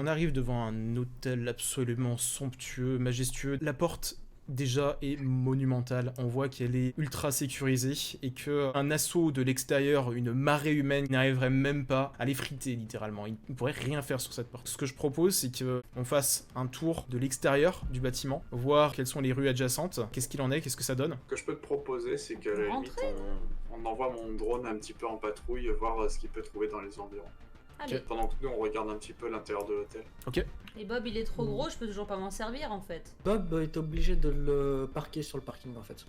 on arrive devant un hôtel absolument somptueux, majestueux. La porte déjà est monumentale, on voit qu'elle est ultra sécurisée et qu'un assaut de l'extérieur, une marée humaine n'arriverait même pas à l'effriter littéralement, il ne pourrait rien faire sur cette porte. Ce que je propose, c'est qu'on fasse un tour de l'extérieur du bâtiment, voir quelles sont les rues adjacentes, qu'est-ce qu'il en est, qu'est-ce que ça donne. Ce que je peux te proposer, c'est qu'à la limite, on envoie mon drone un petit peu en patrouille, voir ce qu'il peut trouver dans les environs. Allez. Pendant que nous, on regarde un petit peu l'intérieur de l'hôtel. Ok. Et Bob, il est trop gros, je peux toujours pas m'en servir en fait. Bob est obligé de le parquer sur le parking en fait.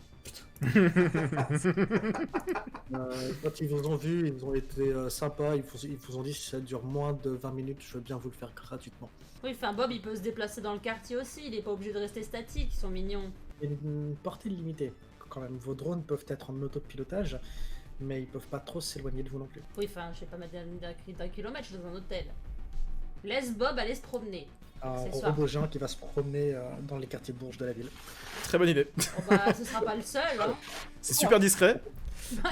Quand ils vous ont vu, ils ont été sympas, ils vous ont dit si ça dure moins de 20 minutes, je veux bien vous le faire gratuitement. Oui, enfin Bob, il peut se déplacer dans le quartier aussi, il est pas obligé de rester statique, ils sont mignons. Il y a une portée limitée quand même. Vos drones peuvent être en autopilotage, mais ils peuvent pas trop s'éloigner de vous non plus. Oui, enfin, je vais pas mettre d'un kilomètre, je suis dans un hôtel. Laisse Bob aller se promener. Un C'est soir. robot géant qui va se promener dans les quartiers de Bourges de la ville. Très bonne idée. Bon, bah, ce sera pas le seul, hein. C'est super discret. Bah,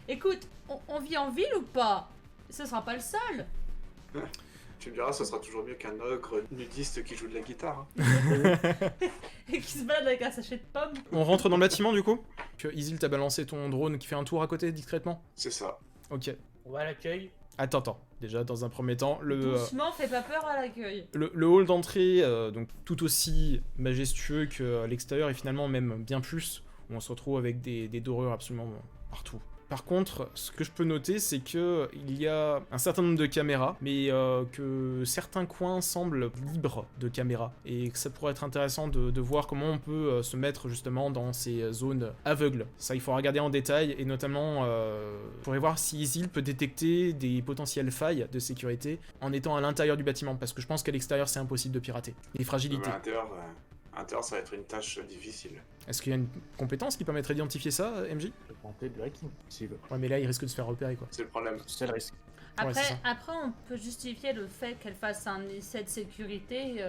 écoute, on vit en ville ou pas? Ce sera pas le seul. Tu me diras, ça sera toujours mieux qu'un ogre nudiste qui joue de la guitare. Et qui se balade avec un sachet de pommes. On rentre dans le bâtiment du coup. Isil, t'as balancé ton drone qui fait un tour à côté discrètement. C'est ça. Ok. On va à l'accueil. Attends. Déjà, dans un premier temps, Doucement, fais pas peur à l'accueil. le hall d'entrée, donc tout aussi majestueux que l'extérieur, et finalement même bien plus, où on se retrouve avec des dorures absolument partout. Par contre, ce que je peux noter, c'est que il y a un certain nombre de caméras, mais que certains coins semblent libres de caméras, et que ça pourrait être intéressant de voir comment on peut se mettre justement dans ces zones aveugles. Ça, il faut regarder en détail, et notamment, on pourrait voir si Isil peut détecter des potentielles failles de sécurité en étant à l'intérieur du bâtiment, parce que je pense qu'à l'extérieur, c'est impossible de pirater. Les fragilités. À l'intérieur, ça va être une tâche difficile. Est-ce qu'il y a une compétence qui permettrait d'identifier ça, MJ? Je peux tenter du hacking, s'il veut. Ouais, mais là, il risque de se faire repérer, quoi. C'est le problème. C'est le risque. Ouais, c'est ça. Après, on peut justifier le fait qu'elle fasse un essai de sécurité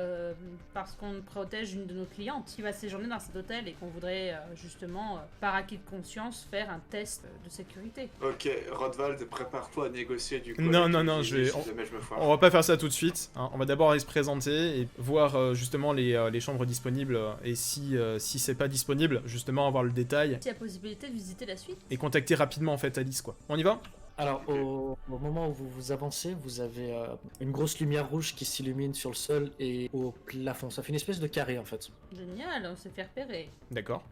parce qu'on protège une de nos clientes qui va séjourner dans cet hôtel et qu'on voudrait justement, par acquis de conscience, faire un test de sécurité. Ok, Rodvald, prépare-toi à négocier du coup. Non, avec non, non, Isil, je vais- si jamais je me foire. On va pas faire ça tout de suite, hein. On va d'abord aller se présenter et voir justement les chambres disponibles, et si c'est pas disponible, justement avoir le détail Il y a possibilité de visiter la suite. et contacter rapidement en fait Alice, quoi. On y va? Alors, au moment où vous avancez, vous avez une grosse lumière rouge qui s'illumine sur le sol et au plafond. Ça fait une espèce de carré en fait. Génial, on s'est fait repérer. D'accord.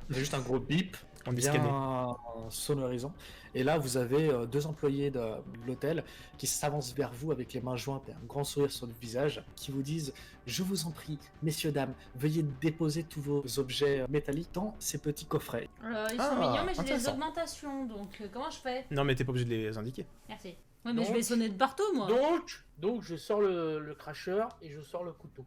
Il y a juste un gros bip, On est scanné. bien sonorisant. Et là, vous avez deux employés de l'hôtel qui s'avancent vers vous avec les mains jointes et un grand sourire sur le visage, qui vous disent « Je vous en prie, messieurs, dames, veuillez déposer tous vos objets métalliques dans ces petits coffrets. Ils Ah, sont mignons, mais j'ai des intéressant. augmentations, donc comment je fais? Non, mais t'es pas obligé de les indiquer. Merci. Oui, mais je Donc- vais sonner de partout, moi. Donc je sors le cracheur et je sors le couteau.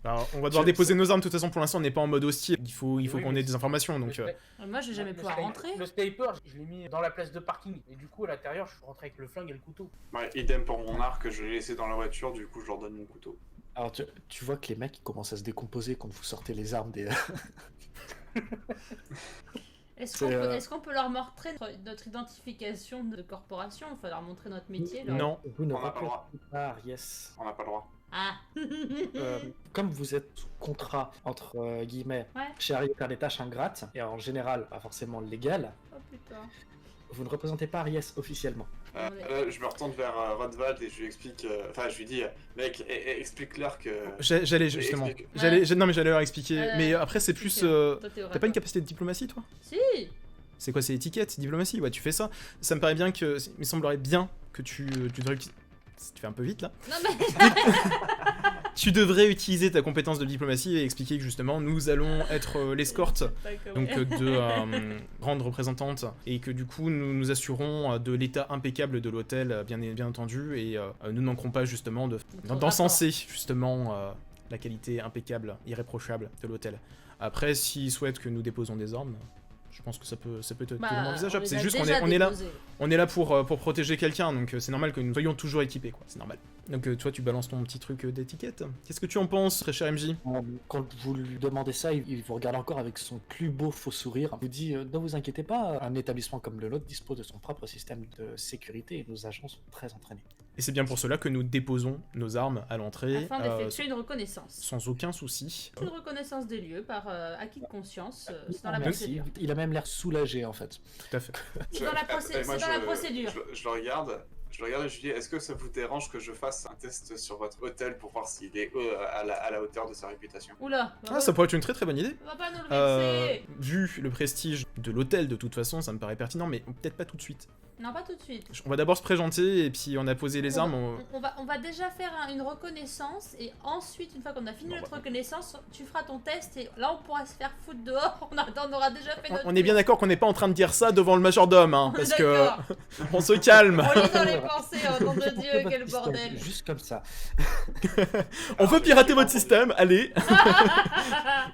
Alors, on va devoir déposer nos armes, de toute façon, pour l'instant, on n'est pas en mode hostile. Il faut Oui, qu'on mais ait des informations, donc... Moi, je vais jamais pouvoir rentrer. Le sniper, je l'ai mis dans la place de parking. Et du coup, à l'intérieur, je suis rentré avec le flingue et le couteau. Ouais, idem pour mon arc, je l'ai laissé dans la voiture, du coup je leur donne mon couteau. Alors, tu vois que les mecs ils commencent à se décomposer quand vous sortez les armes des... Est-ce qu'on peut leur montrer notre identification de corporation? Il faut leur montrer notre métier, là. Non. Vous ne On n'a pas le droit. représentez pas Ariès. On n'a pas le droit. Ah. Comme vous êtes sous contrat, entre guillemets, Ouais. chez Ariès faire des tâches ingrates, et en général pas forcément légales, Oh putain. vous ne représentez pas Ariès officiellement. Là, je me retourne vers Rodvald et je lui explique... Enfin, je lui dis, mec, explique-leur que... J'allais justement... Ouais. Non, mais j'allais leur expliquer. Mais après, c'est plus... Toi, t'es au T'as pas une capacité de diplomatie, toi? Si. C'est quoi, c'est étiquette, diplomatie? Ouais, tu fais ça. Ça me paraît bien que... Il me semblerait bien que tu devrais utiliser... Tu fais un peu vite, là. Non, mais... Tu devrais utiliser ta compétence de diplomatie et expliquer que, justement, nous allons être l'escorte donc de grande représentante, et que du coup nous nous assurons de l'état impeccable de l'hôtel, bien entendu, et nous ne manquerons pas justement d'encenser justement la qualité impeccable, irréprochable de l'hôtel. Après, s'ils souhaitent que nous déposions des armes, je pense que ça peut être totalement envisageable. C'est juste qu'on est là pour protéger quelqu'un, donc c'est normal que nous soyons toujours équipés, quoi. C'est normal. Donc toi, tu balances ton petit truc d'étiquette. Qu'est-ce que tu en penses, très cher MJ? Quand vous lui demandez ça, il vous regarde encore avec son plus beau faux sourire. Il vous dit ne vous inquiétez pas, un établissement comme le nôtre dispose de son propre système de sécurité et nos agents sont très entraînés. Et c'est bien pour cela que nous déposons nos armes à l'entrée. Afin d'effectuer une reconnaissance. Sans aucun souci. Une reconnaissance des lieux par acquis de conscience, c'est dans la Merci. procédure. Il a même l'air soulagé en fait. Tout à fait. C'est dans la procédure. Je le regarde et je lui dis, est-ce que ça vous dérange que je fasse un test sur votre hôtel pour voir s'il est à la hauteur de sa réputation? Oula. Ça pourrait être une très très bonne idée. On va pas nous le vexer. Vu le prestige de l'hôtel de toute façon, ça me paraît pertinent, mais peut-être pas tout de suite. Non, pas tout de suite. On va d'abord se présenter et puis on a posé les armes. On va déjà faire une reconnaissance et ensuite, une fois qu'on a fini notre reconnaissance, tu feras ton test et là on pourra se faire foutre dehors. On aura déjà fait notre. On est bien d'accord qu'on n'est pas en train de dire ça devant le majordome, hein, parce que on se calme. On lit dans les pensées, oh nom de Dieu, quel bordel. Juste comme ça. On veut pirater votre système, allez.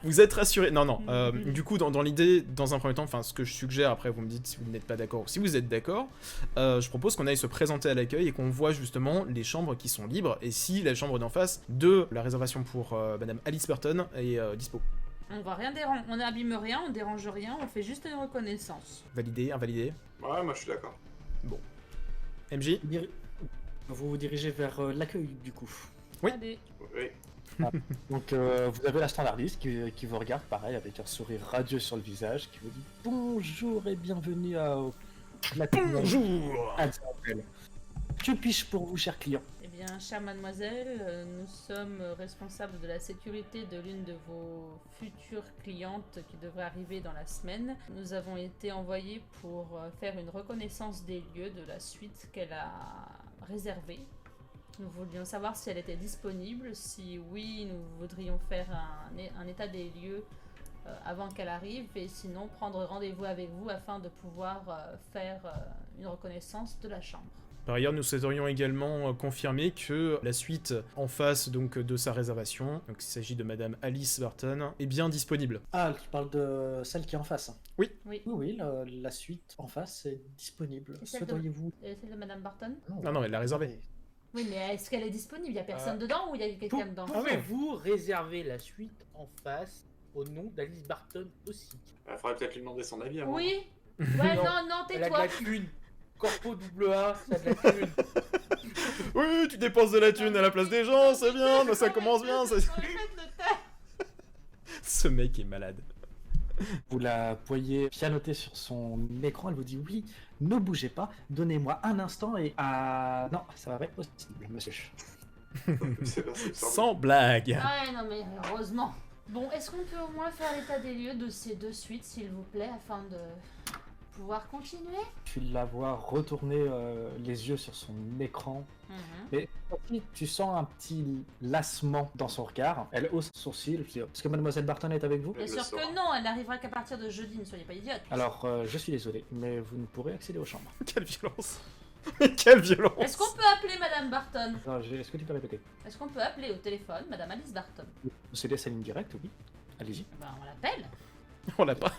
Vous êtes rassurés. Non. Du coup, dans l'idée, dans un premier temps, enfin, ce que je suggère, après vous me dites si vous n'êtes pas d'accord ou si vous êtes d'accord, je propose qu'on aille se présenter à l'accueil et qu'on voit justement les chambres qui sont libres et si la chambre d'en face de la réservation pour Madame Alice Burton est dispo. On va rien déranger, on n'abîme rien, on dérange rien, on fait juste une reconnaissance. Validé, invalidé. Ouais, moi je suis d'accord. Bon. MJ. Vous vous dirigez vers l'accueil du coup. Oui. Allez. Oui. Donc vous avez la standardiste qui vous regarde pareil avec un sourire radieux sur le visage, qui vous dit bonjour et bienvenue à Bonjour. Que puis-je pour vous, cher client? Eh bien, chère mademoiselle, nous sommes responsables de la sécurité de l'une de vos futures clientes qui devrait arriver dans la semaine. Nous avons été envoyés pour faire une reconnaissance des lieux de la suite qu'elle a réservée. Nous voulions savoir si elle était disponible. Si oui, nous voudrions faire un état des lieux avant qu'elle arrive et sinon prendre rendez-vous avec vous afin de pouvoir faire une reconnaissance de la chambre. Par ailleurs, nous souhaiterions également confirmer que la suite en face donc de sa réservation, donc il s'agit de Madame Alice Burton, est bien disponible. Ah, tu parles de celle qui est en face? Oui. Oui, la suite en face est disponible. Et celle de- Souhaiteriez-vous? Et celle de Madame Barton? Non, elle l'a réservée. Oui, mais est-ce qu'elle est disponible? Il y a personne dedans ou il y a quelqu'un dedans? Pouvez-vous réserver la suite en face au nom d'Alice Barton aussi? Il faudrait peut-être lui demander son avis avant. Oui. Ouais, non, Elle a de tais-toi. la thune. Corpo AA, ça a de la thune. Oui, tu dépenses de la thune à la place des gens, c'est bien, ça commence bien. Ça... Ce mec est malade. Vous la voyez pianoter sur son écran, elle vous dit oui, ne bougez pas, donnez-moi un instant et non, ça va pas être possible, monsieur. Sans blague. Ouais, non, mais heureusement. Bon, est-ce qu'on peut au moins faire l'état des lieux de ces deux suites, s'il vous plaît, afin de pouvoir continuer? Tu la vois retourner les yeux sur son écran. Mais tu sens un petit lassement dans son regard. Elle hausse son sourcil. Est-ce que Mademoiselle Barton est avec vous? Bien sûr que non, elle n'arrivera qu'à partir de jeudi, ne soyez pas idiote. Alors, je suis désolé, mais vous ne pourrez accéder aux chambres. Quelle violence. Mais quelle violence. Est-ce qu'on peut appeler Madame Barton? Non, est-ce que tu peux répéter? Est-ce qu'on peut appeler au téléphone Madame Alice Barton? C'est laisse sa ligne directe, oui. Allez-y. Ben, on l'appelle. On l'a pas.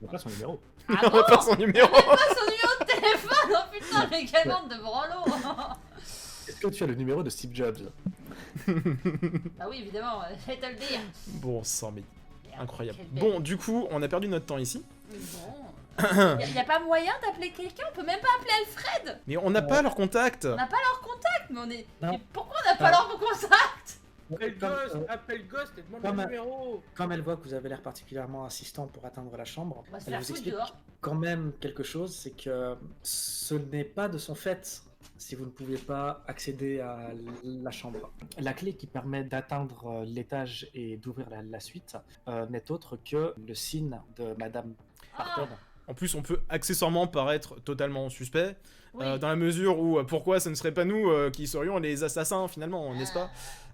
On n'a pas son numéro. Ah On n'a pas son numéro. pas son numéro de téléphone. Oh putain, mais quelle bande de branlos. Est-ce que tu as le numéro de Steve Jobs? Bah oui, évidemment, je vais te le dire. Bon sang, mais incroyable. Quelle bête. Bon, du coup, on a perdu notre temps ici. Bon. Y a pas moyen d'appeler quelqu'un? On peut même pas appeler Alfred. Mais on n'a pas leur contact. On n'a pas leur contact, mais on est. Non. Mais pourquoi on n'a pas leur contact? Appelle Ghost et demande comme, le numéro. Comme elle voit que vous avez l'air particulièrement insistant pour atteindre la chambre, On va se elle faire vous foutre explique dehors. quand même quelque chose, c'est que ce n'est pas de son fait si vous ne pouvez pas accéder à la chambre. La clé qui permet d'atteindre l'étage et d'ouvrir la suite n'est autre que le signe de Madame Barton. En plus, on peut accessoirement paraître totalement suspect, Oui. dans la mesure où pourquoi ce ne serait pas nous qui serions les assassins finalement, n'est-ce pas?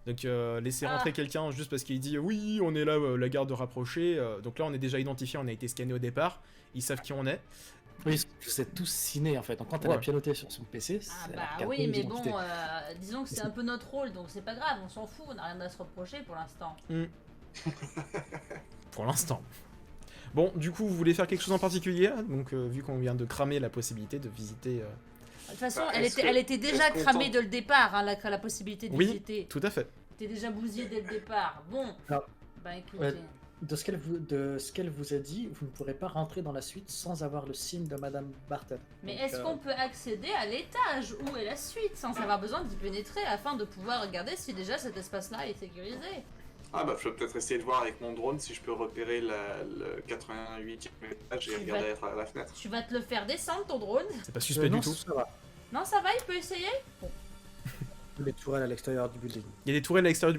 Donc laisser rentrer quelqu'un juste parce qu'il dit oui, on est là, la garde rapprochée. Donc là, on est déjà identifié, on a été scanné au départ. Ils savent qui on est. Oui, vous êtes tous ciné en fait. Donc quand elle a pianoté sur son PC, Ah elle a bah regardé oui, mais l'identité. bon, disons que c'est un peu notre rôle, donc c'est pas grave, on s'en fout, on n'a rien à se reprocher pour l'instant. Pour l'instant. Bon, du coup, vous voulez faire quelque chose en particulier? Donc vu qu'on vient de cramer la possibilité de visiter... De toute façon, Bah, elle était déjà est-ce qu'on cramée tente- dès le départ, hein, la possibilité de Oui. visiter. Tout à fait. T'es déjà bousillé dès le départ. Bon, Non. bah écoutez. Ouais. de ce qu'elle vous a dit, vous ne pourrez pas rentrer dans la suite sans avoir le signe de Madame Barton. Mais Donc, est-ce qu'on peut accéder à l'étage où est la suite sans avoir besoin d'y pénétrer afin de pouvoir regarder si déjà cet espace-là est sécurisé? Ah bah je peux peut-être essayer de voir avec mon drone si je peux repérer le 88e étage et Tu regarder vas- à la fenêtre. Tu vas te le faire descendre ton drone? C'est pas suspect non, du tout. ça va. Non, ça va, il peut essayer? Bon. Les tourelles à l'extérieur du building. Il y a des tourelles à l'extérieur du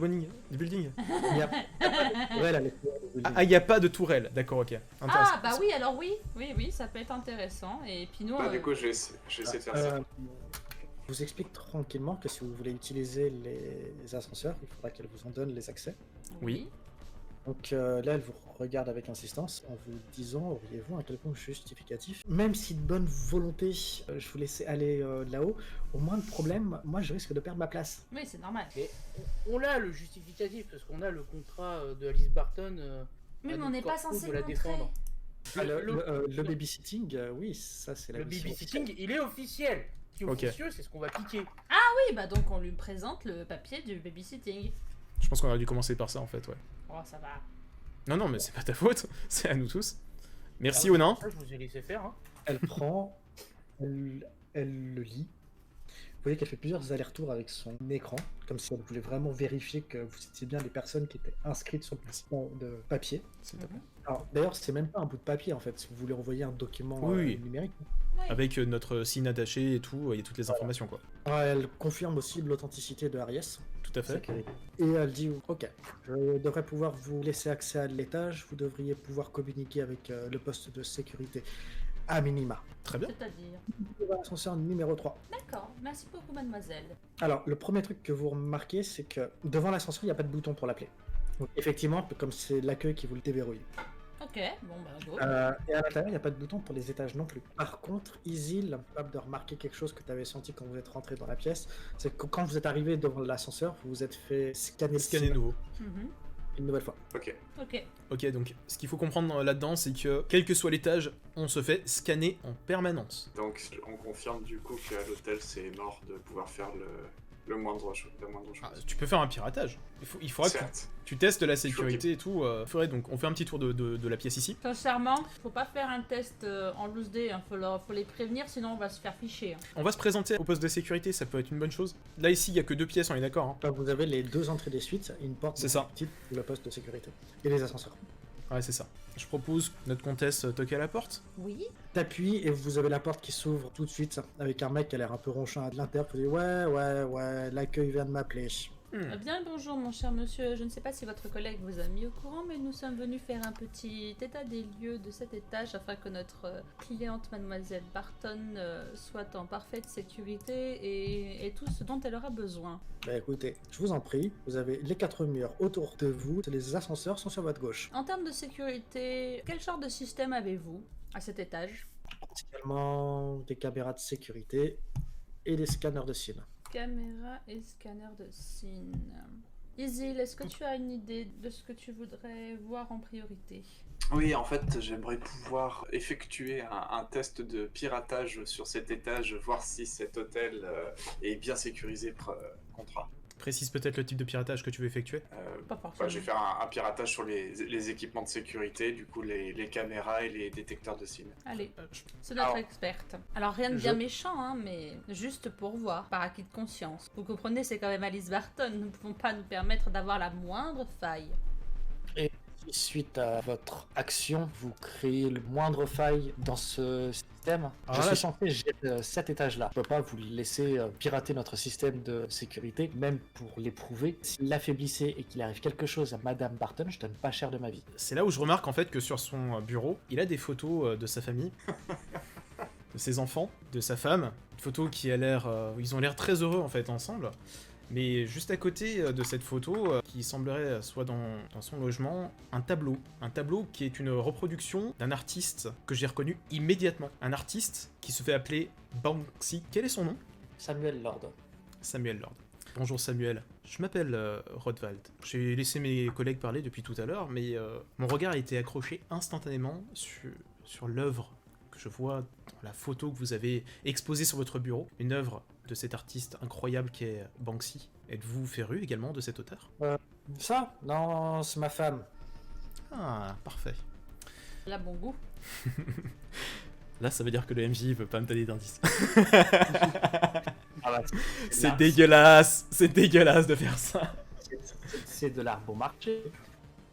building. Il n'y a pas de tourelles à l'extérieur du building. Ah, il n'y a pas de tourelle. D'accord, ok. Intéressant. Ah, bah oui, alors oui, ça peut être intéressant. Et puis nous, Bah du coup je vais essayer de faire ça. Je vous explique tranquillement que si vous voulez utiliser les ascenseurs, il faudra qu'elle vous en donne les accès. Oui. Donc là, elle vous regarde avec insistance en vous disant, auriez-vous un quelconque justificatif? Même si de bonne volonté, je vous laissais aller là-haut, au moins de problème, moi je risque de perdre ma place. Oui, c'est normal. Et on l'a le justificatif parce qu'on a le contrat de Alice Barton. Oui, à mais on n'est notre pas corps censé de le la montrer. défendre. Ah, Le- le babysitting, oui, ça c'est la Le mission babysitting, il est officiel. Ce qui est Ok. officieux, c'est ce qu'on va piquer. Oui, bah donc on lui présente le papier du babysitting. Je pense qu'on aurait dû commencer par ça en fait, ouais. Oh, ça va. Non, non, mais c'est pas ta faute. C'est à nous tous. Merci, Ah, Onin. ça, je vous ai laissé faire. Hein. Elle prend, elle le lit. Vous voyez qu'elle fait plusieurs allers-retours avec son écran, comme si elle voulait vraiment vérifier que vous étiez bien les personnes qui étaient inscrites sur le Merci. plan de papier. S'il te plaît. Alors d'ailleurs, c'est même pas un bout de papier en fait, si vous voulez envoyer un document Oui. numérique. Avec notre signe attaché et tout, il y a toutes les informations quoi. Alors, elle confirme aussi l'authenticité de Ariès. Tout à fait. Et elle dit, ok, je devrais pouvoir vous laisser accès à l'étage, vous devriez pouvoir communiquer avec le poste de sécurité, à minima. Très bien. C'est-à-dire. Ascenseur numéro 3. D'accord, merci beaucoup, mademoiselle. Alors, le premier truc que vous remarquez, c'est que devant l'ascenseur, il n'y a pas de bouton pour l'appeler. Donc, effectivement, comme c'est l'accueil qui vous le déverrouille. Ok, bon bah go. Et à l'intérieur, il n'y a pas de bouton pour les étages non plus. Par contre, Isil, capable de remarquer quelque chose que tu avais senti quand vous êtes rentré dans la pièce, c'est que quand vous êtes arrivé devant l'ascenseur, vous vous êtes fait scanner Scanner nouveau. Mhm. une nouvelle fois. Ok. Ok. Ok, donc ce qu'il faut comprendre là-dedans, c'est que quel que soit l'étage, on se fait scanner en permanence. Donc on confirme du coup qu'à l'hôtel c'est mort de pouvoir faire le moindre chose. Ah, tu peux faire un piratage. Il faudra que Certes. tu testes la sécurité et tout. Faudrait donc on fait un petit tour de la pièce ici. Sincèrement, faut pas faire un test en loose day, hein. Faut les prévenir, sinon on va se faire ficher. Hein. On va se présenter au poste de sécurité, ça peut être une bonne chose. Là ici, il y a que 2 pièces, on est d'accord. Hein. Là, vous avez les deux entrées des suites et une porte C'est ça. petite pour le poste de sécurité. Et les ascenseurs. Ouais, c'est ça. Je propose que notre comtesse toque à la porte. Oui. T'appuies et vous avez la porte qui s'ouvre tout de suite avec un mec qui a l'air un peu ronchant à l'intérieur qui dit ouais, l'accueil vient de m'appeler. Hmm. Bien le bonjour mon cher monsieur, je ne sais pas si votre collègue vous a mis au courant, mais nous sommes venus faire un petit état des lieux de cet étage afin que notre cliente mademoiselle Barton soit en parfaite sécurité et tout ce dont elle aura besoin. Bah écoutez, je vous en prie, vous avez les 4 murs autour de vous, les ascenseurs sont sur votre gauche. En termes de sécurité, quel genre de système avez-vous à cet étage? Principalement des caméras de sécurité et des scanners de cils. Caméra et scanner de signes. Isil, est-ce que tu as une idée de ce que tu voudrais voir en priorité? Oui, en fait, j'aimerais pouvoir effectuer un test de piratage sur cet étage, voir si cet hôtel est bien sécurisé contre. Précise peut-être le type de piratage que tu veux effectuer. Pas forcément. Je vais faire un piratage sur les équipements de sécurité, du coup les caméras et les détecteurs de signes. Allez, c'est notre Alors, experte. Alors rien de bien méchant, hein, mais juste pour voir, par acquis de conscience. Vous comprenez, c'est quand même Alice Barton, nous ne pouvons pas nous permettre d'avoir la moindre faille. Suite à votre action, vous créez le moindre faille dans ce système. Ah, Je là, suis censé gérer cet étage-là. Je peux pas vous laisser pirater notre système de sécurité, même pour l'éprouver. S'il l'affaiblissait et qu'il arrive quelque chose à Madame Barton, je donne pas cher de ma vie. C'est là où je remarque en fait que sur son bureau, il a des photos de sa famille, de ses enfants, de sa femme. Une photo qui a l'air... ils ont l'air très heureux en fait ensemble. Mais juste à côté de cette photo, qui semblerait soit dans son logement, un tableau. Un tableau qui est une reproduction d'un artiste que j'ai reconnu immédiatement. Un artiste qui se fait appeler Banksy. Quel est son nom? Samuel Lord. Samuel Lord. Bonjour Samuel, je m'appelle Rodvald. J'ai laissé mes collègues parler depuis tout à l'heure, mais mon regard a été accroché instantanément sur l'œuvre que je vois dans la photo que vous avez exposée sur votre bureau. Une œuvre de cet artiste incroyable qui est Banksy. Êtes-vous féru également de cet auteur? Ça? Non, c'est ma femme. Ah, parfait. Là, bon goût. Là, ça veut dire que le MJ veut pas me donner d'indice. Ah bah, C'est dégueulasse. C'est dégueulasse de faire ça. c'est de l'art bon marché.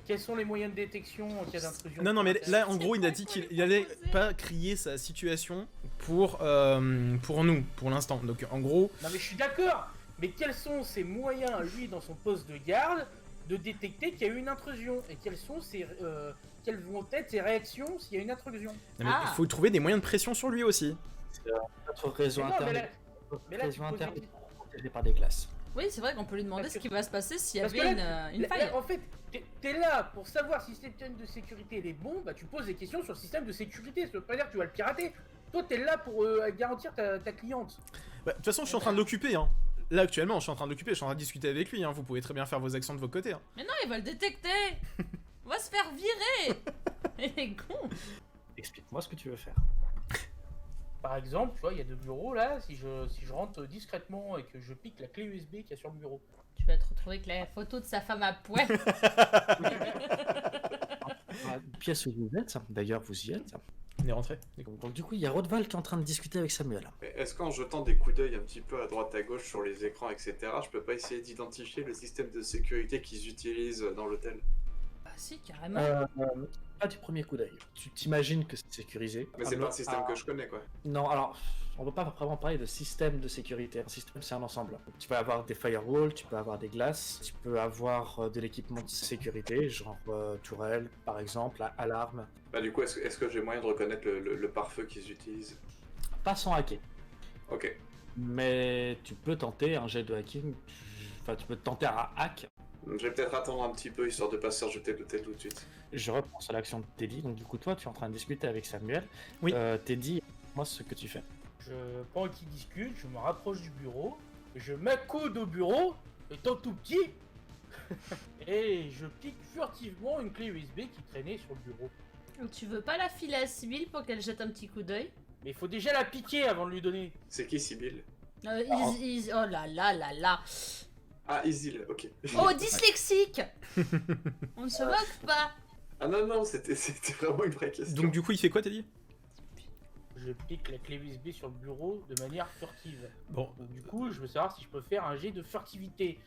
Quels sont les moyens de détection en cas d'intrusion? Non, mais là, en gros, il a pas dit qu'il qu'il allait pas crier sa situation pour nous, pour l'instant. Donc, en gros, Non mais je suis d'accord. Mais quels sont ses moyens, lui, dans son poste de garde, de détecter qu'il y a eu une intrusion? Et quelles vont être ses réactions s'il y a une intrusion? non, mais Ah. il faut trouver des moyens de pression sur lui aussi. Notre réseau Mais non, mais interne là- mais là, tu poses interne des- est protégé par des classes. Oui, c'est vrai qu'on peut lui demander Parce ce que- qui va se passer s'il y parce avait que une Là, faille. en fait, t'es là pour savoir si le système de sécurité il est bon, bah tu poses des questions sur le système de sécurité, ça veut pas dire que tu vas le pirater. Toi, t'es là pour garantir ta cliente. Bah, de toute façon, je suis en train de l'occuper. Hein. Là, actuellement, je suis en train de l'occuper. Je suis en train de discuter avec lui. Hein. Vous pouvez très bien faire vos actions de vos côtés. Hein. Mais non, il va le détecter. On va se faire virer. Il est con. Explique-moi ce que tu veux faire. Par exemple, tu vois, il y a deux bureaux là, si je rentre discrètement et que je pique la clé USB qu'il y a sur le bureau. Tu vas te retrouver avec la photo de sa femme à poil. La pièce où vous êtes, d'ailleurs vous y êtes. On est rentré. Donc du coup, il y a Rodval qui est en train de discuter avec Samuel. Mais est-ce qu'en jetant des coups d'œil un petit peu à droite à gauche sur les écrans, etc., je peux pas essayer d'identifier le système de sécurité qu'ils utilisent dans l'hôtel? Bah si, carrément. Pas du premier coup d'œil. Tu t'imagines que c'est sécurisé. Mais c'est pas un système que je connais, quoi. Non, alors, on peut pas vraiment parler de système de sécurité. Un système, c'est un ensemble. Tu peux avoir des firewalls, tu peux avoir des glaces, tu peux avoir de l'équipement de sécurité, genre tourelle, par exemple, alarme. Bah du coup, est-ce que j'ai moyen de reconnaître le pare-feu qu'ils utilisent? Pas sans hacker. Ok. Mais tu peux tenter un jet de hacking. Enfin, tu peux tenter un hack. Je vais peut-être attendre un petit peu, histoire de pas se faire jeter l'hôtel tout de suite. Je reprends sur l'action de Teddy. Donc, du coup, toi, tu es en train de discuter avec Samuel. Oui. Teddy, moi, ce que tu fais. Pendant qu'ils discutent, je me rapproche du bureau, je m'accoude au bureau, étant tout petit, et je pique furtivement une clé USB qui traînait sur le bureau. Tu veux pas la filer à Sibyl pour qu'elle jette un petit coup d'œil? Mais il faut déjà la piquer avant de lui donner. C'est qui, Sibyl? Oh là là là là. Ah, Isil, ok. Oh, dyslexique. On ne se moque pas. Ah non, c'était vraiment une vraie question. Donc, du coup, il fait quoi, t'as dit? Je pique la clé USB sur le bureau de manière furtive. Bon, Donc du coup, je veux savoir si je peux faire un jet de furtivité.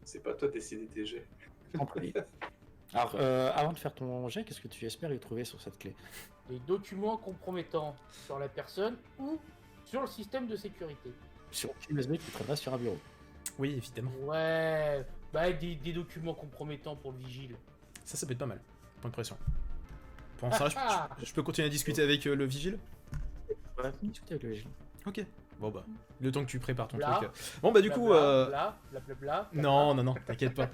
C'est pas toi de décider tes jets. En premier. Alors, avant de faire ton jet, qu'est-ce que tu espères y trouver sur cette clé? Des documents compromettants sur la personne ou sur le système de sécurité. Sur une USB qui traînerait sur un bureau. oui, évidemment. Ouais, bah des documents compromettants pour le vigile. Ça peut être pas mal. Point de pression. Pour ça, je peux continuer à discuter avec le vigile? Ouais, discuter avec le vigile. Ok. Bon bah, le temps que tu prépares ton Bla. truc. Bon bah du coup, Bla. non, t'inquiète pas.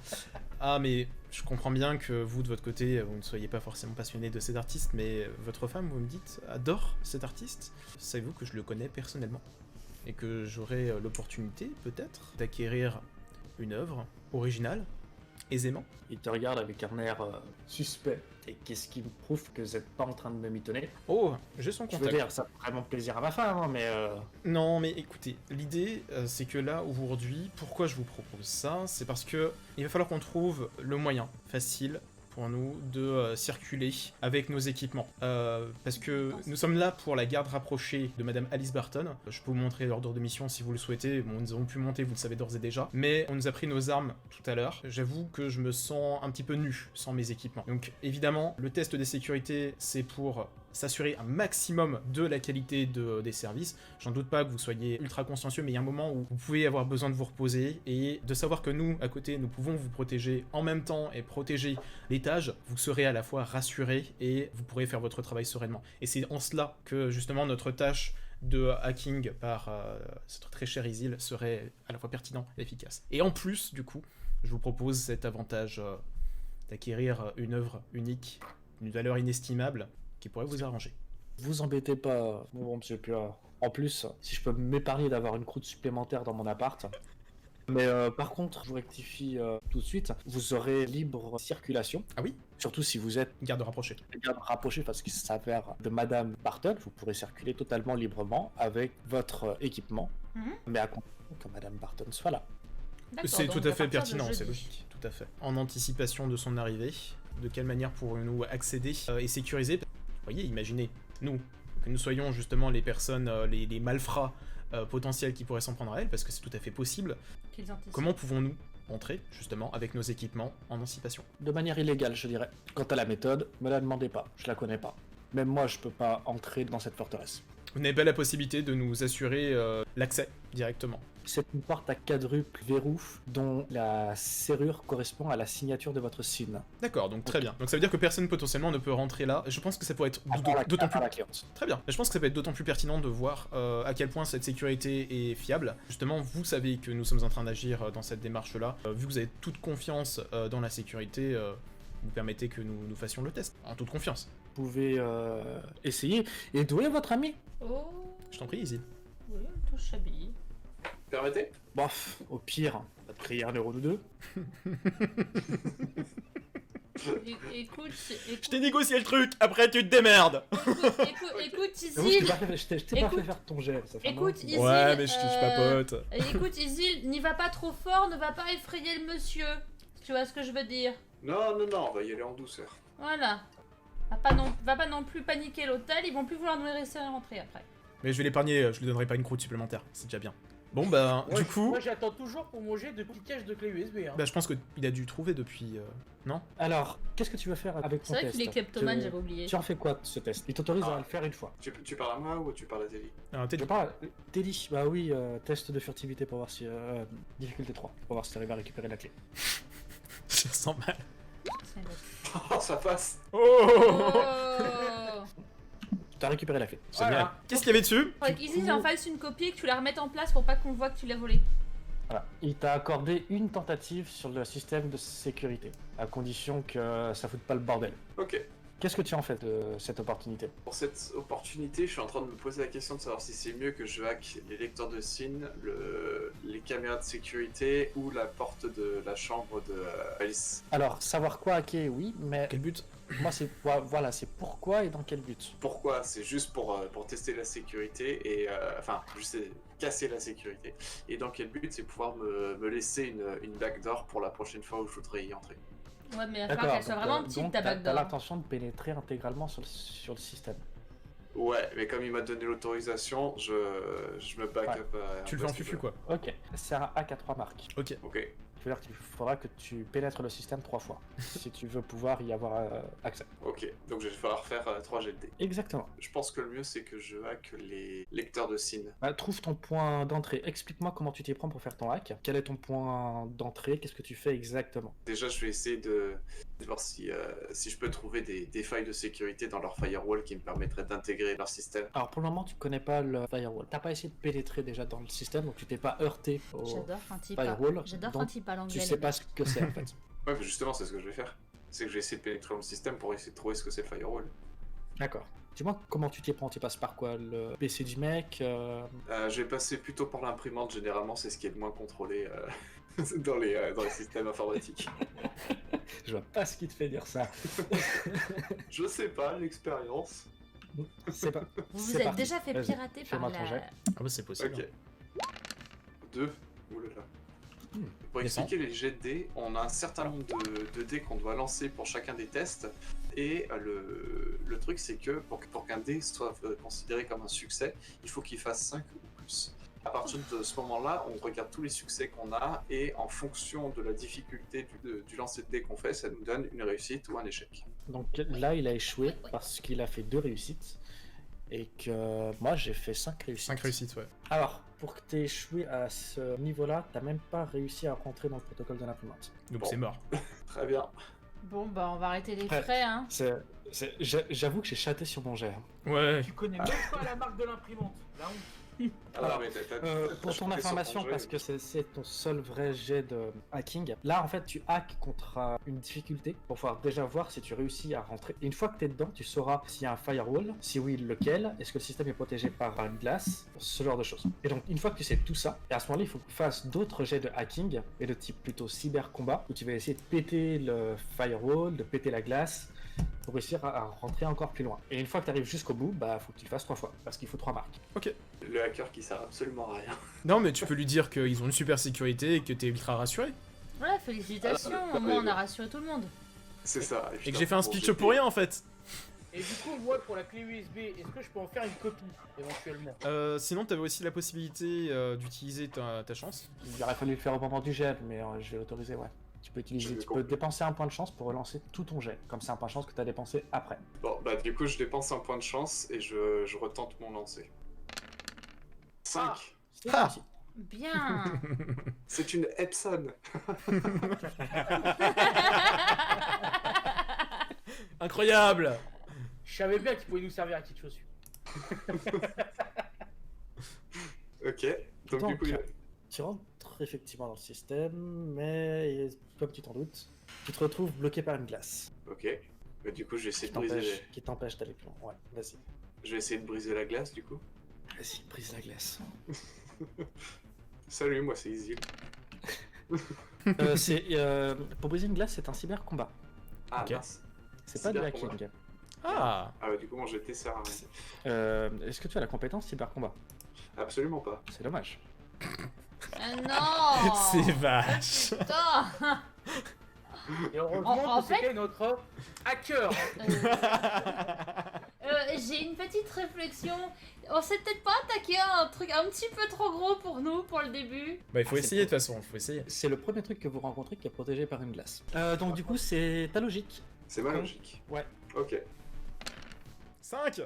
Ah mais je comprends bien que vous de votre côté, vous ne soyez pas forcément passionné de cet artiste, mais votre femme, vous me dites, adore cet artiste. Savez-vous que je le connais personnellement et que j'aurai l'opportunité peut-être d'acquérir une œuvre originale aisément? Il te regarde avec un air suspect. Et qu'est-ce qui me prouve que vous n'êtes pas en train de me mitonner? Oh, j'ai son Je veux contact. dire, ça fait vraiment plaisir à ma femme, hein, mais... Non, mais écoutez, l'idée, c'est que là, aujourd'hui, pourquoi je vous propose ça? C'est parce que il va falloir qu'on trouve le moyen facile pour nous de circuler avec nos équipements. Parce que nous sommes là pour la garde rapprochée de Madame Alice Barton. Je peux vous montrer l'ordre de mission si vous le souhaitez. Bon, nous avons pu monter, vous le savez d'ores et déjà. Mais on nous a pris nos armes tout à l'heure. J'avoue que je me sens un petit peu nu sans mes équipements. Donc évidemment, le test des sécurités, c'est pour s'assurer un maximum de la qualité des services. J'en doute pas que vous soyez ultra consciencieux, mais il y a un moment où vous pouvez avoir besoin de vous reposer et de savoir que nous, à côté, nous pouvons vous protéger en même temps et protéger l'étage. Vous serez à la fois rassuré et vous pourrez faire votre travail sereinement. Et c'est en cela que justement notre tâche de hacking par cette très chère Isil serait à la fois pertinent et efficace. Et en plus, du coup, je vous propose cet avantage d'acquérir une œuvre unique, d'une valeur inestimable, qui pourrait vous arranger. Vous embêtez pas, mon bon monsieur Pure. En plus, si je peux m'épargner d'avoir une croûte supplémentaire dans mon appart. Mais par contre, je vous rectifie tout de suite, vous aurez libre circulation. Ah oui? Surtout si vous êtes Garde rapprochée. garde rapproché, parce qu'il s'avère de Madame Barton, vous pourrez circuler totalement librement avec votre équipement, mais à condition que Madame Barton soit là. D'accord, C'est donc tout à à fait partir de pertinent, c'est jeudi. logique, tout à fait. En anticipation de son arrivée, De quelle manière pourrions-nous accéder et sécuriser? Vous voyez, imaginez, nous, que nous soyons justement les personnes, les malfrats potentiels qui pourraient s'en prendre à elle, parce que c'est tout à fait possible. Qu'ils anticipent. Comment pouvons-nous entrer, justement, avec nos équipements en anticipation? De manière illégale, je dirais. Quant à la méthode, me la demandez pas, je la connais pas. Même moi, je peux pas entrer dans cette forteresse. Vous n'avez pas la possibilité de nous assurer l'accès directement. C'est une porte à quadruple verrou dont la serrure correspond à la signature de votre SIN. D'accord, donc très bien. Donc ça veut dire que personne potentiellement ne peut rentrer là. Je pense que ça pourrait être d'autant plus... la cliente. Très bien. Je pense que ça peut être d'autant plus pertinent de voir à quel point cette sécurité est fiable. Justement, vous savez que nous sommes en train d'agir dans cette démarche-là. Vu que vous avez toute confiance dans la sécurité, vous permettez que nous fassions le test. En toute confiance. Vous pouvez essayer. Et d'où est votre ami? Oh, Je t'en prie, Isil. oui, tout chabille. Permettez? Bof, au pire, on va te payer 1 euro ou 2. Écoute, Je t'ai négocié le truc, après tu te démerdes. écoute, J'avoue, Isil. je t'ai pas fait faire ton gel. Ça fait un Écoute, moment. Isil. Ouais, mais je papote. Écoute, Isil, n'y va pas trop fort, ne va pas effrayer le monsieur. Tu vois ce que je veux dire? Non, on va y aller en douceur. Voilà. Va pas non plus paniquer l'hôtel, ils vont plus vouloir nous laisser rentrer après. Mais je vais l'épargner, je lui donnerai pas une croûte supplémentaire, c'est déjà bien. Bon bah, du coup... Moi j'attends toujours pour mon jet de piquage de clé USB. Hein. Bah je pense qu'il a dû trouver depuis... non? Alors, qu'est-ce que tu veux faire avec ton C'est vrai test? qu'il est kleptomane, j'avais oublié. Tu en fais quoi de ce test? Il t'autorise à le faire une fois. Tu parles à moi ou tu parles à Teddy? Alors, Je parle Teddy, bah oui, test de furtivité pour voir si... difficulté 3, pour voir si t'arrives à récupérer la clé. Je sens mal. Oh, ça passe! Oh T'as récupéré la clé. Génial. Voilà. Qu'est-ce qu'il y avait dessus? Faudrait qu'Isil en fasse une copie et que tu la remettes en place pour pas qu'on voit que tu l'as volée. Voilà. Il t'a accordé une tentative sur le système de sécurité, à condition que ça foute pas le bordel. Ok. Qu'est-ce que tu en fais de cette opportunité? Pour cette opportunité, je suis en train de me poser la question de savoir si c'est mieux que je hack les lecteurs de SIN, les caméras de sécurité ou la porte de la chambre de Alice. Alors, savoir quoi hacker, oui, mais Quel but? moi c'est voilà, c'est pourquoi et dans quel but. Pourquoi? C'est juste pour tester la sécurité et enfin, juste casser la sécurité. Et dans quel but? C'est pouvoir me laisser une backdoor pour la prochaine fois où je voudrais y entrer. Ouais, mais il va falloir qu'elle soit vraiment petite donc ta t'as backdoor. l'intention de pénétrer intégralement sur le système. Ouais, mais comme il m'a donné l'autorisation, je me back Ouais. up. Tu le fais en fufu quoi. Ok, c'est un hack à 3 marques. Ok. Ok. Ça veut dire qu'il faudra que tu pénètres le système 3 fois, si tu veux pouvoir y avoir accès. Ok, donc je vais falloir faire 3 jets de dés. Exactement. Je pense que le mieux c'est que je hack les lecteurs de SIN. Bah, trouve ton point d'entrée. Explique-moi comment tu t'y prends pour faire ton hack. Quel est ton point d'entrée? Qu'est-ce que tu fais exactement? Déjà, je vais essayer de voir si je peux trouver des failles de sécurité dans leur firewall qui me permettraient d'intégrer leur système. Alors pour le moment, tu connais pas le firewall. T'as pas essayé de pénétrer déjà dans le système, donc tu t'es pas heurté au J'adore quand il firewall. parle. J'adore donc quand il parle anglais. Tu sais les pas mecs. ce que c'est en fait. Ouais, mais justement, c'est ce que je vais faire. C'est que je vais essayer de pénétrer dans le système pour essayer de trouver ce que c'est le firewall. D'accord. Dis-moi comment tu t'y prends. Tu passes par quoi? Le PC du mec Je vais passer plutôt par l'imprimante, généralement, c'est ce qui est le moins contrôlé dans les systèmes informatiques. Je vois pas ce qui te fait dire ça. Je sais pas, l'expérience. C'est pas. Vous c'est vous êtes parti. déjà fait Vas-y, pirater par fais-moi ton la... jet. Ah bah c'est possible. Ok. 2. Oulala. Pour Descends. expliquer les jets de dés, on a un certain nombre de dés qu'on doit lancer pour chacun des tests. Et le truc, c'est que pour qu'un dé soit considéré comme un succès, il faut qu'il fasse 5 ou plus. À partir de ce moment-là, on regarde tous les succès qu'on a et en fonction de la difficulté du lancer de dés qu'on fait, ça nous donne une réussite ou un échec. Donc là, il a échoué parce qu'il a fait 2 réussites. Et que moi, j'ai fait 5 réussites. 5 réussites, ouais. Alors, pour que tu aies échoué à ce niveau-là, t'as même pas réussi à rentrer dans le protocole de l'imprimante. Donc Bon. c'est mort. Très bien. Bon, bah on va arrêter les Ouais. frais, hein. J'avoue que j'ai chaté sur mon jet. Ouais. Tu connais même pas la marque de l'imprimante. La honte. Alors, mais Pour ton information, parce que c'est ton seul vrai jet de hacking, là en fait tu hacks contre une difficulté pour pouvoir déjà voir si tu réussis à rentrer. Et une fois que tu es dedans, tu sauras s'il y a un firewall, si oui lequel, est-ce que le système est protégé par une glace, ce genre de choses. Et donc une fois que tu sais tout ça, et à ce moment-là il faut que tu fasses d'autres jets de hacking, et de type plutôt cyber combat, où tu vas essayer de péter le firewall, de péter la glace, pour réussir à rentrer encore plus loin. Et une fois que tu arrives jusqu'au bout, bah faut que tu le fasses 3 fois, parce qu'il faut 3 marques. Le hacker qui sert absolument à rien. Non mais tu peux lui dire qu'ils ont une super sécurité et que t'es ultra rassuré. Voilà, félicitations, Alors, au moins on a rassuré tout le monde. C'est ça. Et que j'ai fait un speech pour rien en fait. Et du coup, moi, pour la clé USB, est-ce que je peux en faire une copie, éventuellement? Sinon, t'avais aussi la possibilité d'utiliser ta chance. Il aurait fallu le faire au moment du jet, mais je vais l'autoriser, ouais. Tu peux dépenser un point de chance pour relancer tout ton jet, comme c'est un point de chance que tu as dépensé après. Bon, bah du coup, je dépense un point de chance et je retente mon lancer. 5. Ah. Bien. C'est une Epson. Incroyable. Je savais bien qu'il pouvait nous servir à quelque chose. Ok. Donc du coup, tu rentres effectivement dans le système, mais comme tu t'en doutes, tu te retrouves bloqué par une glace. ok. Bah, du coup, je vais essayer de briser. Qui t'empêche d'aller plus loin. Ouais, vas-y. Je vais essayer de briser la glace, du coup. Vas-y, brise la glace. Salut, moi c'est Isil. Pour briser une glace, c'est un cyber combat. Ah, Ok. mince. C'est pas du Cyber combat. hacking. Ah. Ah bah du coup, mon GT sert à rien. Est-ce que tu as la compétence cyber combat? Absolument pas. C'est dommage. Ah non. C'est vache. Putain. Et heureusement En que fait- c'était notre hacker. J'ai une petite réflexion. On s'est peut-être pas attaqué à un truc un petit peu trop gros pour nous pour le début. Bah, il faut Ah, essayer de c'est toute façon, il faut essayer. C'est le premier truc que vous rencontrez qui est protégé par une glace. Donc du coup, c'est ta logique. C'est ma logique. Ouais. Ok. 5.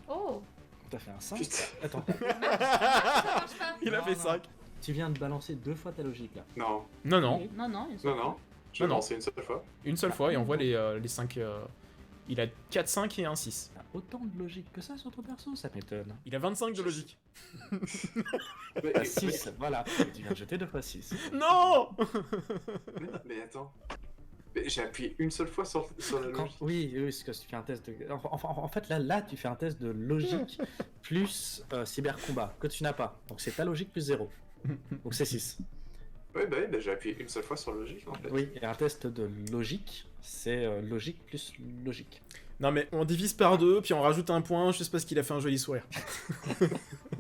Oh. T'as fait un 5. Putain. Attends, Ça marche pas. Il a Non, fait non. 5. tu viens de balancer 2 fois ta logique là. Non. Non, non. Non, non. Non, non. Je Non, vais non. lancer une seule fois. Une seule fois et on voit les 5. Il a 4, 5 et un 6. T'as autant de logique que ça sur ton perso, ça m'étonne. Il a 25 de logique. Mais, T'as 6, voilà. Tu viens de jeter 2 fois 6. Non. mais attends. Mais j'ai appuyé une seule fois sur la logique. Oui, parce que tu fais un test de... En fait, là, tu fais un test de logique plus cyber combat, que tu n'as pas. Donc c'est ta logique plus 0. Donc c'est 6. Oui, bah j'ai appuyé une seule fois sur logique en fait. Oui, et un test de logique, c'est logique plus logique. Non mais on divise par 2 puis on rajoute un point juste parce qu'il a fait un joli sourire.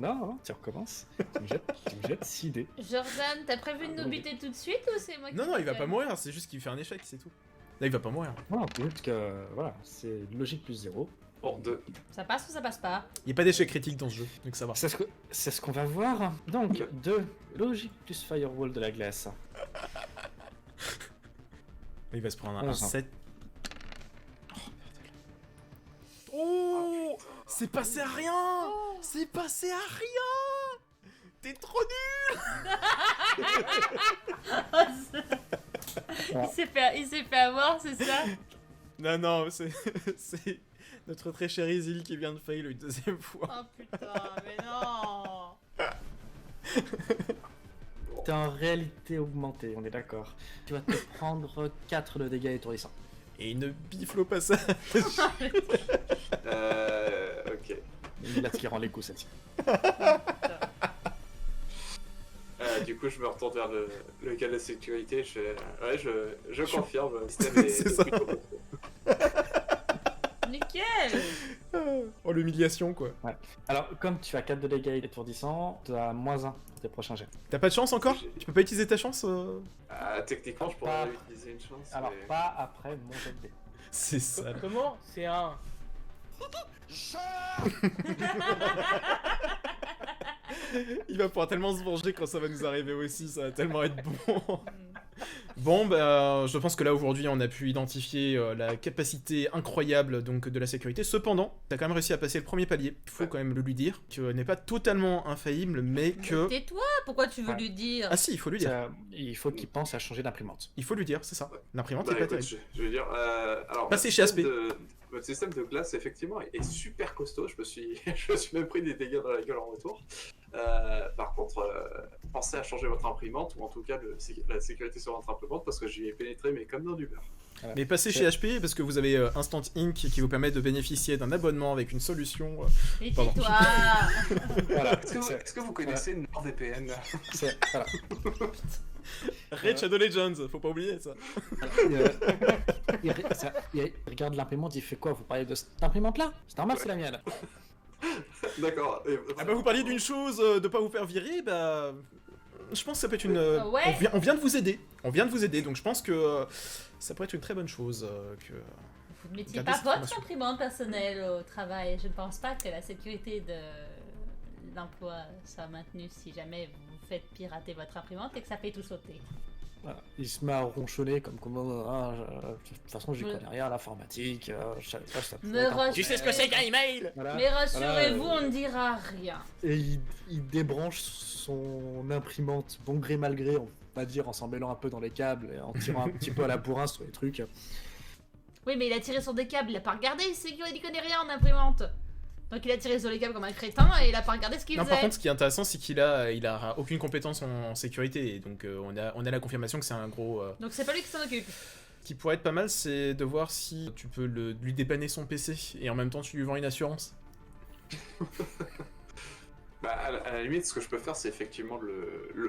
Non, tu recommences. Tu me jettes 6 dés. Jordan, t'as prévu de nous buter tout de suite ou c'est moi qui Non, non, il va pas déconne? mourir, c'est juste qu'il fait un échec, c'est tout. Là, il va pas mourir. Non, tu doutes que voilà, c'est logique plus 0. Bon, 2. Ça passe ou ça passe pas? Il n'y a pas d'échec critique dans ce jeu, donc ça va. C'est ce qu'on va voir. Donc, 2, logique plus firewall de la glace. Il va se prendre un 11. 7. Oh, c'est passé à rien. C'est passé à rien. T'es trop nul. Il s'est fait avoir, c'est ça? Non, non, c'est notre très cher Isil qui vient de fail une deuxième fois. Oh putain, mais non. T'es en réalité augmenté, on est d'accord. Tu vas te prendre 4 de dégâts étourdissants. Et une bifle au passage. Ok. Là, qui rend les coups, celle-ci. Du coup, je me retourne vers le gars de la sécurité. Je confirme. Le système est C'est ça. plutôt bon. Nickel. Oh, l'humiliation, quoi. Alors, comme tu as 4 de dégâts étourdissants, tu as moins 1 pour tes prochains jets. T'as pas de chance encore? Tu peux pas utiliser ta chance Techniquement, je pourrais utiliser une chance. Alors, mais... pas après mon jet de dés. C'est ça. Comment? C'est un... Il va pouvoir tellement se venger quand ça va nous arriver aussi, ça va tellement être bon. Bon, bah, je pense que là aujourd'hui on a pu identifier la capacité incroyable donc de la sécurité. Cependant, t'as quand même réussi à passer le premier palier. Il faut quand même le lui dire, que n'est pas totalement infaillible, mais que... Tais-toi, pourquoi tu veux Ouais. lui dire? Ah si, il faut lui dire. Il faut qu'il pense à changer d'imprimante. Il faut lui dire, c'est ça. L'imprimante Bah, est pas écoute, terrible. je veux dire, alors, Passez votre chez système HP. Votre système de glace, effectivement, est super costaud. Je me suis même pris des dégâts dans la gueule en retour. Par contre, pensez à changer votre imprimante, ou en tout cas la sécurité sur votre imprimante, parce que j'y ai pénétré, mais comme dans du beurre. Voilà. Mais passez chez HP parce que vous avez Instant Ink qui vous permet de bénéficier d'un abonnement avec une solution. Et Pardon. tais-toi. Voilà. Est-ce que vous connaissez NordVPN? Voilà. Raid Shadow Legends, faut pas oublier ça. Il regarde l'imprimante, il fait quoi? Vous parlez de cette imprimante-là? C'est normal, c'est la mienne. D'accord. Ah bah vous parliez d'une chose, de pas vous faire virer, bah... je pense que ça peut être une... Ouais. On vient de vous aider. On vient de vous aider, donc je pense que ça pourrait être une très bonne chose. Que... Vous ne mettiez Gardez pas cette votre information. imprimante personnelle au travail. Je ne pense pas que la sécurité de l'emploi soit maintenue si jamais vous faites pirater votre imprimante et que ça fait tout sauter. Voilà. Il se met à ronchonner comme de toute façon, j'y connais rien à l'informatique. Je savais pas si ça pouvait Me être un- rassure- Tu sais ce que c'est qu'un email? Voilà. Mais rassurez-vous, Voilà, on ne dira rien. Et il débranche son imprimante, bon gré mal gré, on va dire, en s'en mêlant un peu dans les câbles et en tirant un petit peu à la bourrin sur les trucs. Oui, mais il a tiré sur des câbles, il a pas regardé, c'est qu'il n'y connaît rien en imprimante. Donc il a tiré sur les câbles comme un crétin et il a pas regardé ce qu'il Non, faisait. par contre, ce qui est intéressant, c'est qu'il a aucune compétence en sécurité. Et donc, on a la confirmation que c'est un gros... Donc c'est pas lui qui s'en occupe. Ce qui pourrait être pas mal, c'est de voir si tu peux lui dépanner son PC et en même temps tu lui vends une assurance. Bah, à la limite, ce que je peux faire, c'est effectivement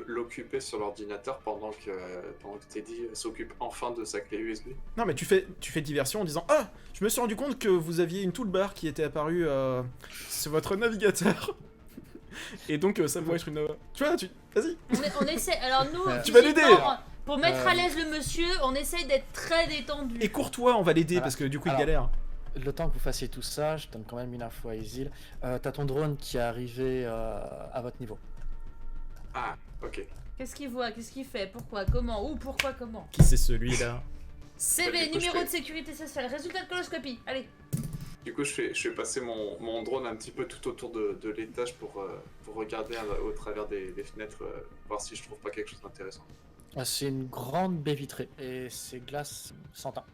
l'occuper sur l'ordinateur pendant que Teddy s'occupe enfin de sa clé USB. Non, mais tu fais diversion en disant: Ah, je me suis rendu compte que vous aviez une toolbar qui était apparue sur votre navigateur. Et donc, ça pourrait être une. Tu vois, vas-y. On essaie. Alors nous, Tu vas l'aider. physiquement, pour mettre à l'aise le monsieur, on essaye d'être très détendu. Et courtois, on va l'aider Voilà. parce que du coup, il Alors, galère. Le temps que vous fassiez tout ça, je donne quand même une info à Isil. T'as ton drone qui est arrivé à votre niveau. Ah, ok. Qu'est-ce qu'il voit? Qu'est-ce qu'il fait? Pourquoi? Comment? Où? Pourquoi? Comment? Qui c'est celui-là? CV, du coup, numéro je fais- de sécurité sociale, résultat de coloscopie. Allez. Du coup, je fais passer mon drone un petit peu tout autour de l'étage pour regarder au travers des fenêtres, voir si je trouve pas quelque chose d'intéressant. C'est une grande baie vitrée et c'est glace 100 ans.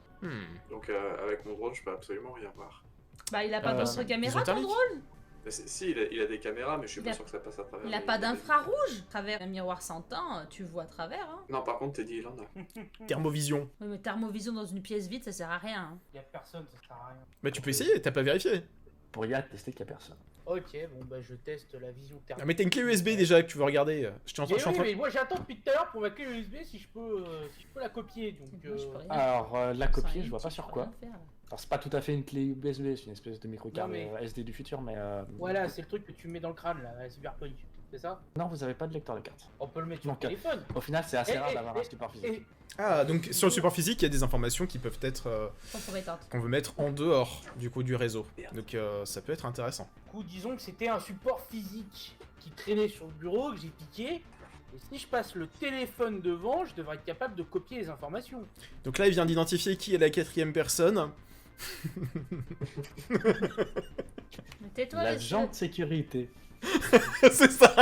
Donc, avec mon drone, je peux absolument rien voir. Bah il a pas d'autre caméra, ils ont ton thermique. drone? Mais si, il a des caméras, mais je suis Il pas a- sûr que ça passe à travers. Il a les- pas les- d'infrarouge. À travers un miroir 100 ans, tu vois à travers. Hein. Non, par contre, Teddy, il en a. Thermovision. Oui, mais thermovision dans une pièce vide, ça sert à rien. Hein. Y a personne, ça sert à rien. Bah, tu peux essayer, t'as pas vérifié. Pour y attester qu'il n'y a personne. Ok, bon bah je teste la vision Ah, thermique. mais t'as une clé USB déjà que tu veux regarder. Je suis en train. Mais oui, mais moi j'attends depuis tout à l'heure pour ma clé USB si je peux la copier. Donc, Moi, je peux rien. Alors, la Sans copier, rien, je vois tu pas peux sur rien quoi. faire, là. Alors, c'est pas tout à fait une clé USB, c'est une espèce de micro-carte Non, mais- SD du futur, mais. Voilà, c'est le truc que tu mets dans le crâne là, la cyberponique. C'est ça? Non, vous avez pas de lecteur de carte. On peut le mettre sur le Donc, téléphone. Au final, c'est assez Et- rare et- d'avoir un et- support physique. Et Ah, donc sur le support physique, il y a des informations qui peuvent être. Compromettante. Qu'on veut mettre en dehors du coup du réseau. Donc ça peut être intéressant. du coup, disons que c'était un support physique qui traînait sur le bureau, que j'ai piqué. Et si je passe le téléphone devant, je devrais être capable de copier les informations. Donc là, il vient d'identifier qui est la 4e personne. Mais tais-toi, L'agent de sécurité. C'est ça.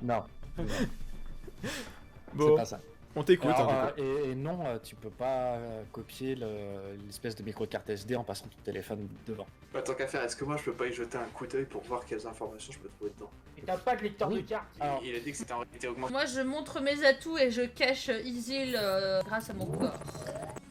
Non, non, c'est Bon, pas ça. on t'écoute. Alors, hein, du coup. et non, tu peux pas copier l'espèce de micro-carte SD en passant ton téléphone devant. Bah, tant qu'à faire, est-ce que moi je peux pas y jeter un coup d'œil pour voir quelles informations je peux trouver dedans? Et t'as pas de lecteur Oui. de carte. Alors- Il a dit que c'était en réalité augmenté. Moi, je montre mes atouts et je cache Isil grâce à mon corps.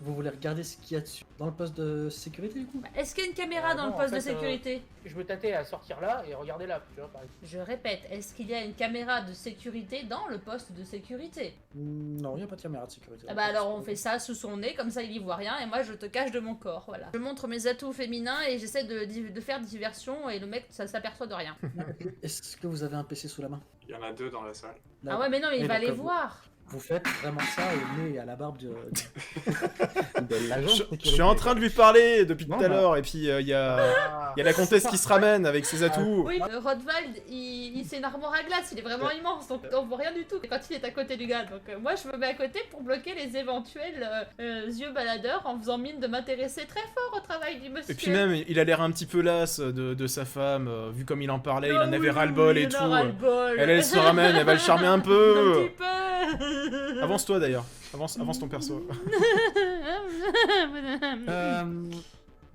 Vous voulez regarder ce qu'il y a dessus dans le poste de sécurité du coup? Bah, est-ce qu'il y a une caméra dans non, le en poste de fait, sécurité? Je me tâtais à sortir là et regarder là, tu vois, par exemple. Je répète, est-ce qu'il y a une caméra de sécurité dans le poste de sécurité? Non, il n'y a pas de caméra de sécurité. Ah bah alors on fait ça sous son nez, comme ça il y voit rien, et moi je te cache de mon corps, voilà. Je montre mes atouts féminins et j'essaie de faire diversion, et le mec ça s'aperçoit de rien. Est-ce que vous avez un PC sous la main? Il y en a 2 dans la salle. Ah ouais mais non mais il Et va donc, les vous- voir. Vous faites vraiment ça au nez et à la barbe de l'agent de Je sécurité. suis en train de lui parler depuis tout Non, à bah. l'heure, et puis il y a la comtesse qui se ramène avec ses atouts. Oui, Rothwald, c'est une armoire à glace, il est vraiment immense, donc on voit rien du tout quand il est à côté du gars. Donc moi je me mets à côté pour bloquer les éventuels yeux baladeurs en faisant mine de m'intéresser très fort au travail du monsieur. Et puis même, il a l'air un petit peu las de sa femme, vu comme il en parlait, il Ah en avait oui, ral-le-bol il et en tout. a ras-le-bol. Elle se ramène, elle va le charmer un Un peu. petit peu. Avance-toi d'ailleurs, avance ton perso.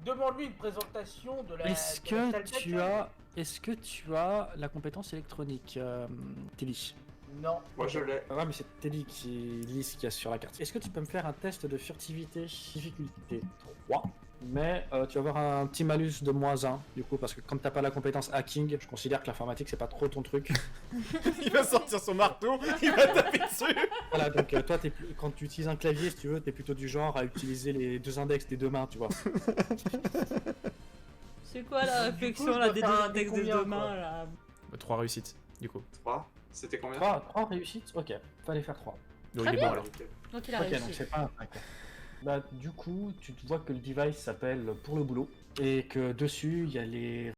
Demande-lui une présentation de la. Est-ce de la que salle tu d'accueil. as, est-ce que tu as la compétence électronique, Telly? Non. Moi je l'ai. Ah ouais, mais c'est Telly qui lit ce qu'il y a sur la carte. Est-ce que tu peux me faire un test de furtivité difficulté 3? Mais tu vas avoir un petit malus de -1 du coup, parce que comme t'as pas la compétence hacking, je considère que l'informatique c'est pas trop ton truc. Il va sortir son marteau, il va taper dessus. Voilà, donc toi quand tu utilises un clavier, si tu veux, t'es plutôt du genre à utiliser les deux index des deux mains, tu vois. C'est quoi la Du coup, réflexion je là dois des faire deux un index des combien, deux quoi mains là? 3 réussites, du coup. 3. C'était combien? 3 réussites. Ok, fallait faire 3. Donc Très il est bien. bon alors. Ok. Donc il a Ok, donc réussi. c'est pas un 5. Bah, du coup, tu vois que le device s'appelle Pour le boulot et que dessus il y a les